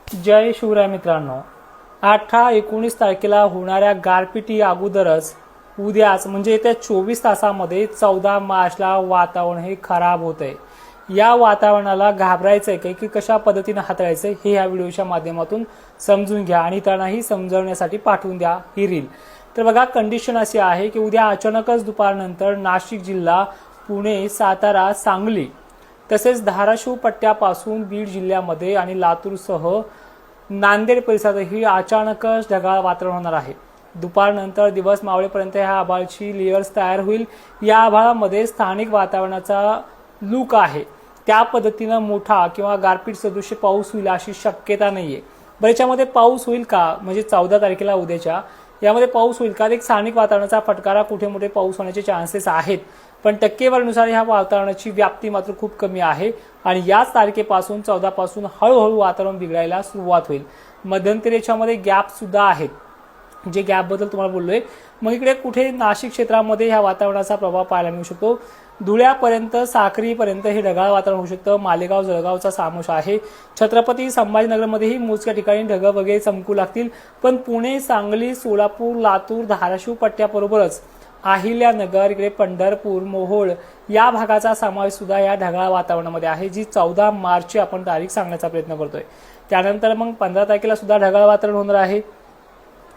जय शिवराय मित्रांनो, 18-19 तारखेला होणाऱ्या गारपिटी अगोदरच उद्याच म्हणजे येत्या 24 तासामध्ये 14 मार्चला वातावरण हे खराब होतंय। या वातावरणाला घाबरायचंय की कशा पद्धतीने हाताळायचंय हे या व्हिडिओच्या माध्यमातून समजून घ्या आणि त्यांनाही समजवण्यासाठी पाठवून द्या ही रील। तर बघा, कंडिशन अशी आहे की उद्या अचानकच दुपारनंतर नाशिक जिल्हा, पुणे, सातारा, सांगली तसेच धाराशिव पट्ट्यापासून बीड जिल्ह्यामध्ये आणि लातूरसह नांदेड परिसरातही अचानकच ढगाळ वातावरण होणार आहे। दुपारनंतर दिवस मावळेपर्यंत ह्या आभाळाची लेयर्स तयार होईल। या आभाळामध्ये स्थानिक वातावरणाचा लूक आहे त्या पद्धतीने मोठा किंवा गारपीट सदृश पाऊस होईल अशी शक्यता नाहीये। बरेचशामध्ये पाऊस होईल का, म्हणजे 14 तारखेला उद्याच्या यामध्ये पाऊस होईल का, एक स्थानिक वातावरणाचा फटकारा कुठे मोठे पाऊस होण्याचे चान्सेस आहेत, पण टक्केवारीनुसार ह्या वातावरणाची व्याप्ती मात्र खूप कमी आहे आणि याच तारखेपासून 14 पासून हळूहळू वातावरण बिघडायला सुरुवात होईल। मध्यंतरी याच्यामध्ये गॅप सुद्धा आहेत, जे गॅप बद्दल तुम्हाला बोललोय। मग इकडे कुठे नाशिक क्षेत्रामध्ये ह्या वातावरणाचा प्रभाव पाहायला मिळू शकतो। धुळ्यापर्यंत, साक्रीपर्यंत हे ढगाळ वातावरण होऊ शकतं। मालेगाव, जळगावचा समावेश आहे। छत्रपती संभाजीनगरमध्येही मोजक्या ठिकाणी ढग वगैरे चमकू लागतील, पण पुणे, सांगली, सोलापूर, लातूर, धाराशिव पट्ट्याबरोबरच अहिल्यानगर, इकडे पंढरपूर, मोहोळ या भागाचा समावेश सुद्धा या ढगाळ वातावरणामध्ये आहे, जी 14 मार्चची आपण तारीख सांगण्याचा प्रयत्न करतोय। त्यानंतर मग 15 तारखेला सुद्धा ढगाळ वातावरण होणार आहे।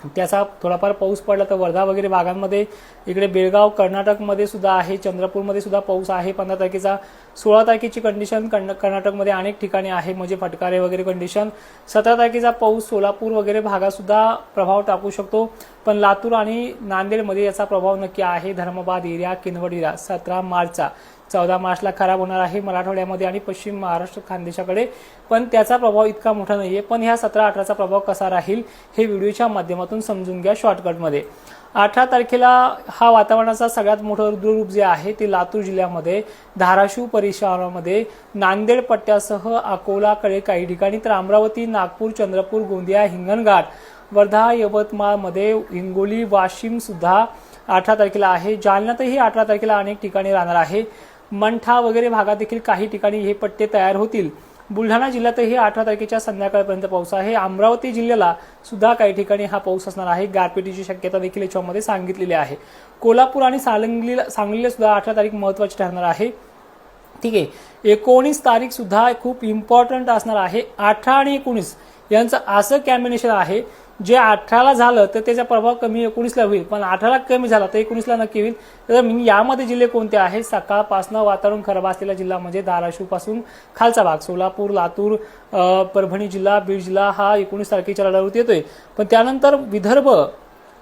त्याचा थोडाफार पाऊस पडला तर वर्धा वगैरे भागांमध्ये, इकडे बेळगाव कर्नाटकमध्ये सुद्धा आहे, चंद्रपूरमध्ये सुद्धा पाऊस आहे 15 तारखेचा। 16 तारखेची कंडिशन कर्नाटकमध्ये अनेक ठिकाणी आहे, म्हणजे फटकारे वगैरे कंडिशन। 17 तारखेचा पाऊस सोलापूर वगैरे भागात सुद्धा प्रभाव टाकू शकतो, पण लातूर आणि नांदेडमध्ये याचा प्रभाव नक्की आहे। धर्माबाद एरिया, किनवट एरिया 17 मार्चचा 14 मार्चला खराब होणार आहे मराठवाड्यामध्ये आणि पश्चिम महाराष्ट्र खानदेशाकडे, पण त्याचा प्रभाव इतका मोठा नाहीये। पण ह्या 17-18चा प्रभाव कसा राहील हे व्हिडिओच्या माध्यमातून समजून घ्या शॉर्टकटमध्ये। 18 तारखेला हा वातावरणाचा सगळ्यात मोठं रुद्ररूप जे आहे ते लातूर जिल्ह्यामध्ये, धाराशिव परिसरामध्ये, नांदेड पट्ट्यासह अकोलाकडे काही ठिकाणी, तर अमरावती, नागपूर, चंद्रपूर, गोंदिया, हिंगणघाट, वर्धा, यवतमाळमध्ये, हिंगोली, वाशिम सुद्धा 18 तारखेला आहे। जालन्यातही 18 तारखेला अनेक ठिकाणी राहणार आहे। मंठा वगैरे भागात देखील काही ठिकाणी हे पट्टे तयार होतील। बुलढाणा जिल्ह्यातही 18 तारखेच्या संध्याकाळपर्यंत पाऊस आहे। अमरावती जिल्ह्याला सुद्धा काही ठिकाणी हा पाऊस असणार आहे। गारपिटीची शक्यता देखील याच्यामध्ये सांगितलेली आहे। कोल्हापूर आणि सांगलीला सुद्धा 18 तारीख महत्त्वाची ठरणार आहे। ठीक आहे, 19 तारीख सुद्धा खूप इम्पॉर्टंट असणार आहे। 18 आणि 19 यांचं असं कॉम्बिनेशन आहे, जे 18ला झालं तर त्याचा प्रभाव कमी 19ला होईल, पण 18ला कमी झाला तर 19ला नक्की होईल। तर यामध्ये जिल्हे कोणते आहेत? सकाळपासून वातावरण खराब असलेला जिल्हा म्हणजे धाराशिव पासून खालचा भाग, सोलापूर, लातूर, परभणी जिल्हा, बीड जिल्हा हा 19 तारखेच्या रडारवरती येतोय। पण त्यानंतर विदर्भ,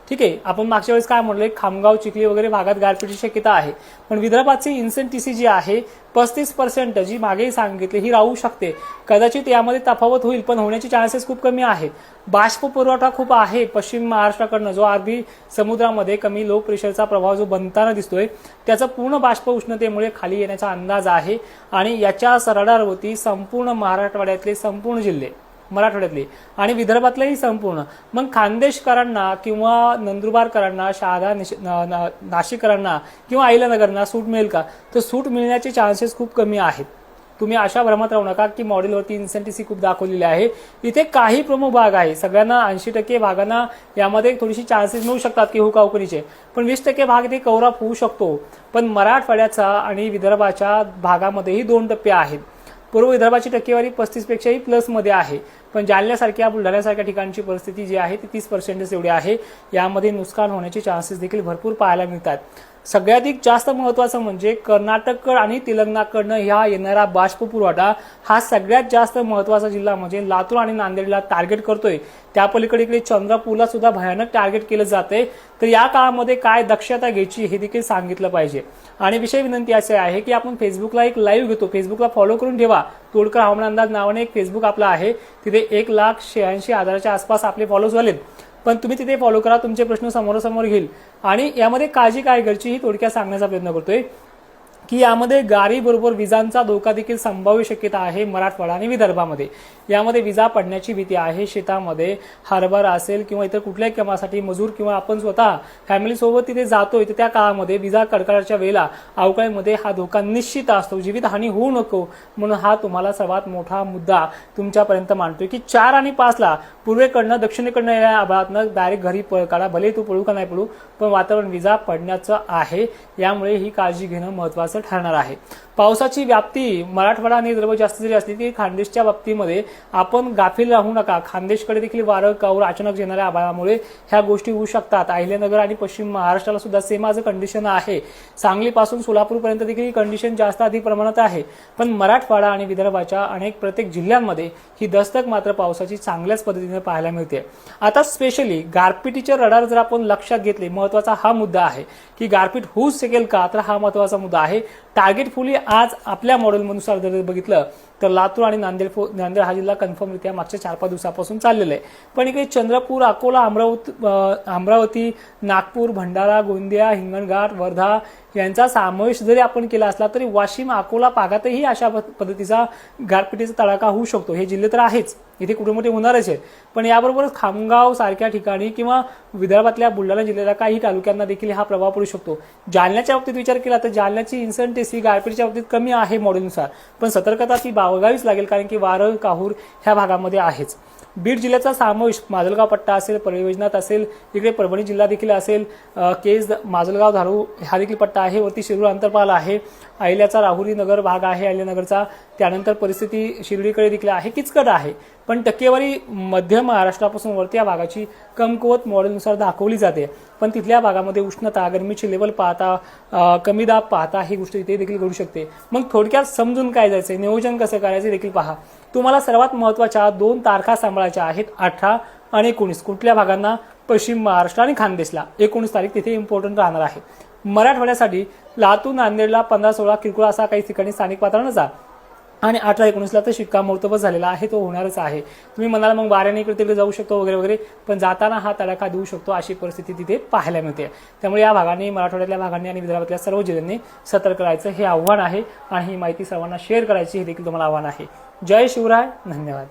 ठीक आहे, आपण मागच्या वेळेस काय म्हणले, खामगाव, चिखली वगैरे भागात गारपिटीची शक्यता आहे, पण विदर्भाची इन्सेंटिसी जी आहे 35% जी मागे सांगितली ही राहू शकते। कदाचित यामध्ये तफावत होईल, पण होण्याचे चान्सेस खूप कमी आहेत। बाष्प पुरवठा खूप आहे पश्चिम महाराष्ट्राकडनं, जो अरबी समुद्रामध्ये कमी लो प्रेशरचा प्रभाव जो बनताना दिसतोय, त्याचा पूर्ण बाष्प उष्णतेमुळे खाली येण्याचा अंदाज आहे आणि याच्या रडारवरती संपूर्ण मराठवाड्यातले संपूर्ण जिल्हे, मराठवाड्यातले आणि विदर्भातलेही संपूर्ण, मग खानदेशकरांना किंवा नंदुरबारकरांना, शहादा, नाशिककरांना किंवा अहिल्यानगरांना सूट मिळेल का? तर सूट मिळण्याचे चान्सेस खूप कमी आहेत। तुम्ही अशा भ्रमात राहू नका की मॉडेलवरती इन्सेंटिसी खूप दाखवलेली आहे। इथे काही प्रमुख भाग आहे, सगळ्यांना 80% भागांना यामध्ये थोडीशी चान्सेस मिळू शकतात की हुकाहुकणीचे, पण 20% भाग ते कव्हर अप होऊ शकतो। पण मराठवाड्याचा आणि विदर्भाच्या भागामध्येही 2 टप्पे आहेत। पूर्व विदर्भाची टक्केवारी 35 पेक्षाही प्लसमध्ये आहे, पण जालन्यासारख्या, बुलढाण्यासारख्या ठिकाणची परिस्थिती जी आहे ती 30% एवढी आहे। यामध्ये नुकसान होण्याचे चान्सेस देखील भरपूर पाहायला मिळतात। सगळ्यात जास्त महत्त्वाचं म्हणजे कर्नाटक आणि तेलंगणाकडनं ह्या येणारा बाष्प पुरवठा हा सगळ्यात जास्त महत्त्वाचा जिल्हा म्हणजे लातूर आणि नांदेडला टार्गेट करतोय। त्या पलीकडे इकडे चंद्रपूरला सुद्धा भयानक टार्गेट केलं जातंय। तर या काळामध्ये काय दक्षता घ्यायची हे देखील सांगितलं पाहिजे। आणि विषय विनंती अशी आहे की आपण फेसबुकला एक लाईव्ह घेतो, फेसबुकला फॉलो करून ठेवा। तोडकर हवामान अंदाज नावाने एक फेसबुक आपलं आहे, तिथे 1,86,000च्या आसपास आपले फॉलोज झालेत, पण तुम्ही तिथे फॉलो करा, तुमचे प्रश्न समोरासमोर घेईल। आणि यामध्ये काळजी काय घ्यायची ही थोडक्यात सांगण्याचा प्रयत्न करतोय। की यामध्ये गारीबरोबर विजांचा धोका देखील संभाव्य शक्यता आहे मराठवाडा आणि विदर्भामध्ये। यामध्ये विजा पडण्याची भीती आहे। शेतामध्ये हरभरा असेल किंवा इतर कुठल्याही कामासाठी मजूर किंवा आपण स्वतः फॅमिली सोबत तिथे जातोय तर त्या काळामध्ये विजा कडकडाच्या वेळेला अवकाळीमध्ये हा धोका निश्चित असतो। जीवितहानी होऊ नको म्हणून हा तुम्हाला सर्वात मोठा मुद्दा तुमच्यापर्यंत मांडतोय की 4 आणि 5 ला पूर्वेकडनं दक्षिणेकडनं येणाऱ्या आभाळातनं डायरेक्ट घरी पळ काढा, भले तू पळू का नाही पळू पण वातावरण विजा पडण्याचं आहे। यामुळे ही काळजी घेणं महत्त्वाचं ठरणार आहे। पावसाची व्याप्ती मराठवाडा आणि विदर्भ जास्त जरी असली तरी खानदेशच्या बाबतीमध्ये आपण गाफील राहू नका। खानदेशकडे देखील वारं काऊर अचानक येणाऱ्या आभाळामुळे ह्या गोष्टी होऊ शकतात। अहिल्यानगर आणि पश्चिम महाराष्ट्राला सुद्धा सेम आज कंडिशन आहे। सांगलीपासून सोलापूरपर्यंत देखील ही कंडिशन जास्त अधिक प्रमाणात आहे। पण मराठवाडा आणि विदर्भाच्या प्रत्येक जिल्ह्यांमध्ये ही दस्तक मात्र पावसाची चांगल्याच पद्धतीने पाहायला मिळते। आता स्पेशली गारपिटीचे रडार जर आपण लक्षात घेतले, महत्त्वाचा हा मुद्दा आहे की गारपीट होऊ शकेल का, तर हा महत्त्वाचा मुद्दा आहे। टार्गेट फुली आज आपल्या मॉडेलनुसार जर बघितलं तर लातूर आणि नांदेड हा जिल्हा कन्फर्मरित्या मागच्या 4-5 दिवसापासून चाललेला आहे। पण इकडे चंद्रपूर, अकोला, अमरावती, नागपूर, भंडारा, गोंदिया, हिंगणघाट, वर्धा यांचा समावेश जरी आपण केला असला तरी वाशिम, अकोला भागातही अशा पद्धतीचा गारपिटीचा तडाखा होऊ शकतो। हे जिल्हे तर आहेच, इथे कुठे मोठे होणारच आहे, पण याबरोबरच खामगाव सारख्या ठिकाणी किंवा विदर्भातल्या बुलढाणा जिल्ह्याला काही तालुक्यांना देखील हा प्रभाव पडू शकतो। जालन्याच्या बाबतीत विचार केला तर जालन्याची इन्सेंटेसी गारपिटीच्या बाबतीत कमी आहे मॉडेलनुसार, पण सतर्कता ती बाळगावीच लागेल कारण की वारं काहूर ह्या भागामध्ये आहेच। बीड जिल्ह्याचा समावेश माजलगाव पट्टा असेल, परियोजनात असेल, इकडे परभणी जिल्हा देखील असेल, केज, माजलगाव, धारू हा देखील पट्टा आहे, वरती शिरूर अंतरपाल आहे, अहिल्याचा राहुरी नगर भाग आहे अहिल्यानगरचा, त्यानंतर परिस्थिती शिर्डीकडे देखील आहे, किचकट आहे। पण टक्केवारी मध्य महाराष्ट्रापासून वरती या भागाची कमकुवत मॉडेलनुसार दाखवली जाते। पण तिथल्या भागामध्ये उष्णता, गरमीची लेवल पाहता, कमी दाब पाहता ही गोष्ट इथे देखील घडू शकते। मग थोडक्यात समजून काय जायचंय, नियोजन कसं करायचं देखील पहा। तुम्हाला सर्वात महत्त्वाच्या 2 तारखा सांभाळायच्या आहेत, 18 आणि 19। कुठल्या भागांना? पश्चिम महाराष्ट्र आणि खानदेशला 19 तारीख तिथे इम्पॉर्टंट राहणार आहे। मराठवाड्यासाठी लातूर, नांदेडला 15-16 किरकोळ असा काही ठिकाणी स्थानिक वातावरणाचा आणि 18-19ला तर शिक्कामोर्तब झालेला आहे, तो होणारच आहे। तुम्ही म्हणाल मग वाऱ्याने इकडे तिकडे जाऊ शकतो वगैरे वगैरे, पण जाताना हा तडाखा देऊ शकतो अशी परिस्थिती तिथे पाहायला मिळते। त्यामुळे या भागांनी, मराठवाड्यातल्या भागांनी आणि विदर्भातल्या सर्व जिल्ह्यांनी सतर्क राहायचं हे आव्हान आहे आणि ही माहिती सर्वांना शेअर करायची हे देखील तुम्हाला आव्हान आहे। जय शिवराय, धन्यवाद।